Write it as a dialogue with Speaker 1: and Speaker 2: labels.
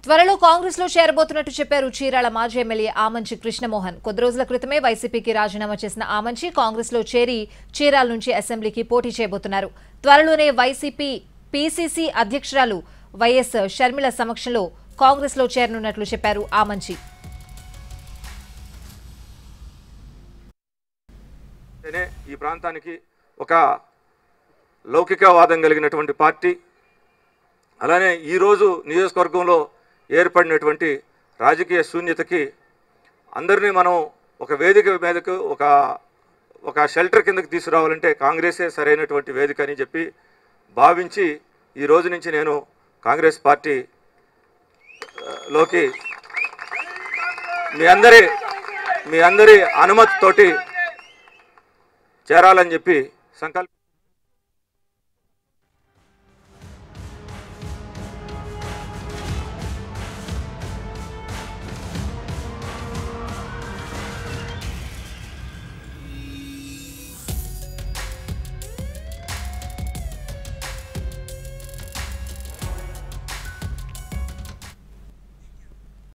Speaker 1: త్వరలో కాంగ్రెస్ లో చేరబోతున్నట్టు చెప్పారు చీరాల మాజీ ఎమ్మెల్యే ఆమంచి కృష్ణమోహన్. కొద్ది రోజుల క్రితమే వైసీపీకి రాజీనామా చేసిన ఆమంచి కాంగ్రెస్ లో చేరి చీరాల నుంచి అసెంబ్లీకి పోటీ చేయబోతున్నారు. త్వరలోనే వైసీపీ పీసీసీ అధ్యక్షురాలు వైఎస్ షర్మిల సమక్షంలో కాంగ్రెస్ లో చేరనున్నట్లు చెప్పారు ఆమంచి.
Speaker 2: ఈ ప్రాంతానికి ఒక లౌకికవాదం కలిగినటువంటి పార్టీ, అలానే ఈరోజు నియోజకవర్గంలో ఏర్పడినటువంటి రాజకీయ శూన్యతకి అందరినీ మనం ఒక వేదిక మీదకు ఒక షెల్టర్ కిందకి తీసుకురావాలంటే కాంగ్రెసే సరైనటువంటి వేదిక అని చెప్పి భావించి ఈ రోజు నుంచి నేను కాంగ్రెస్ పార్టీలోకి మీ అందరి అనుమతితోటి చేరాలని చెప్పి సంకల్పం